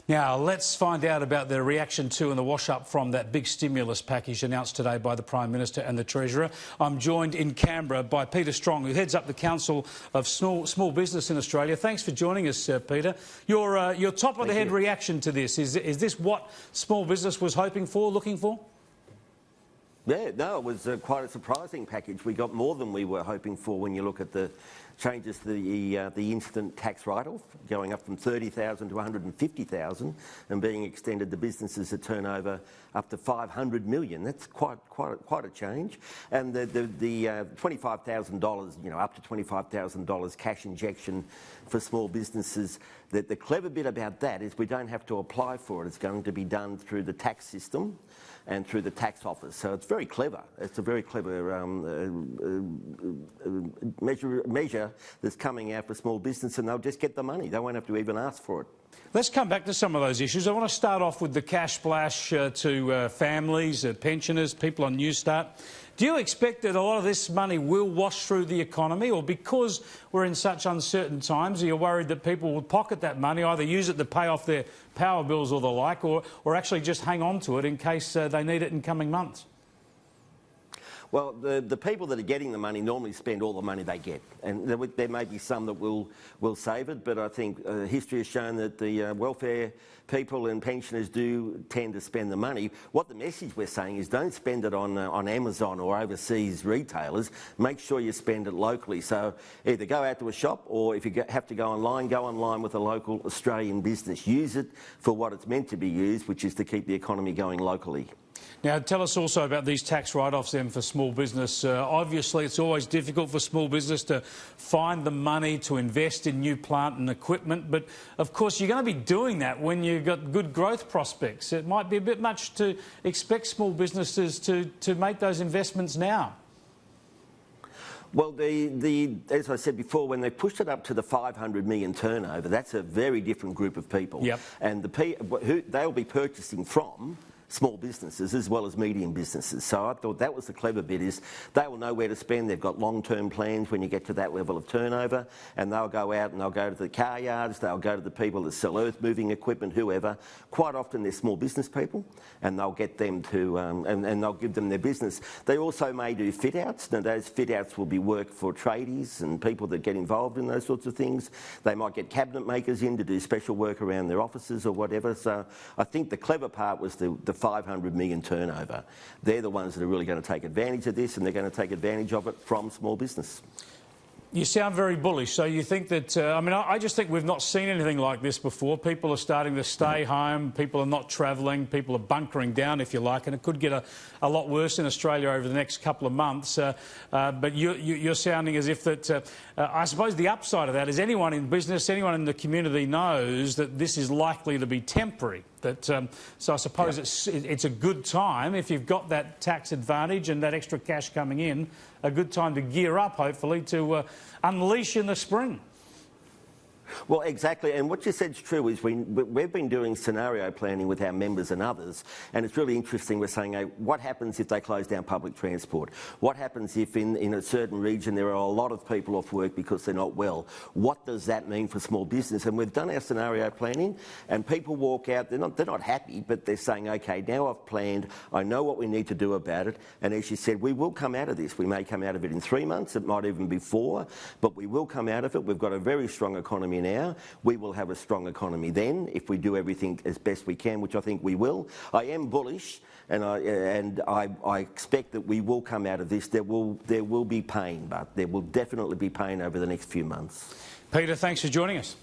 Now, let's find out about the reaction to and the wash-up from that big stimulus package announced today by the Prime Minister and the Treasurer. I'm joined in Canberra by Peter Strong, who heads up the Council of Small Business in Australia. Thanks for joining us, Peter. Your top-of-the-head reaction to this, is this what small business was hoping for, looking for? Yeah, no, it was quite a surprising package. We got more than we were hoping for when you look at the changes to the instant tax write-off, going up from 30,000 to 150,000 and being extended to businesses that turn over up to 500 million. That's quite a change. And the $25,000, up to $25,000 cash injection for small businesses. The clever bit about that is we don't have to apply for it. It's going to be done through the tax system and through the tax office. So it's very clever. It's a very clever measure that's coming out for small business, and they'll just get the money. They won't have to even ask for it. Let's come back to some of those issues. I want to start off with the cash splash to families, pensioners, people on Newstart. Do you expect that a lot of this money will wash through the economy, or because we're in such uncertain times, are you worried that people will pocket that money, either use it to pay off their power bills or the like, or actually just hang on to it in case they need it in coming months? Well, the people that are getting the money normally spend all the money they get, and there may be some that will save it, but I think history has shown that the welfare people and pensioners do tend to spend the money. What the message we're saying is don't spend it on Amazon or overseas retailers. Make sure you spend it locally. So either go out to a shop, or if you have to go online with a local Australian business. Use it for what it's meant to be used, which is to keep the economy going locally. Now, tell us also about these tax write-offs then for small business. Obviously, it's always difficult for small business to find the money to invest in new plant and equipment, but of course you're going to be doing that when you've got good growth prospects. It might be a bit much to expect small businesses to make those investments now. Well, as I said before, when they pushed it up to the 500 million turnover, that's a very different group of people. Yep. And who they'll be purchasing from small businesses as well as medium businesses. So I thought that was the clever bit, is they will know where to spend. They've got long-term plans when you get to that level of turnover, and they'll go out and they'll go to the car yards, they'll go to the people that sell earth-moving equipment, whoever. Quite often they're small business people, and they'll get them to, and they'll give them their business. They also may do fit-outs. Now those fit-outs will be work for tradies and people that get involved in those sorts of things. They might get cabinet makers in to do special work around their offices or whatever. So I think the clever part was the 500 million turnover. They're the ones that are really going to take advantage of this, and they're going to take advantage of it from small business. You sound very bullish. So you think that, I just think we've not seen anything like this before. People are starting to stay home, people are not travelling, people are bunkering down, if you like, and it could get a lot worse in Australia over the next couple of months. But you're sounding as if that, I suppose the upside of that is anyone in business, anyone in the community knows that this is likely to be temporary. So I suppose it's a good time, if you've got that tax advantage and that extra cash coming in, a good time to gear up, hopefully, to unleash in the spring. Well, exactly, and what you said is true. Is we've been doing scenario planning with our members and others, and it's really interesting. We're saying, what happens if they close down public transport? What happens if in a certain region there are a lot of people off work because they're not well? What does that mean for small business? And we've done our scenario planning, and people walk out, they're not happy, but they're saying, okay, now I've planned, I know what we need to do about it, and as you said, we will come out of this. We may come out of it in 3 months, it might even be 4, but we will come out of it. We've got a very strong economy now. We will have a strong economy then if we do everything as best we can, which I think we will. I am bullish, and I expect that we will come out of this. There will be pain, but there will definitely be pain over the next few months. Peter, thanks for joining us.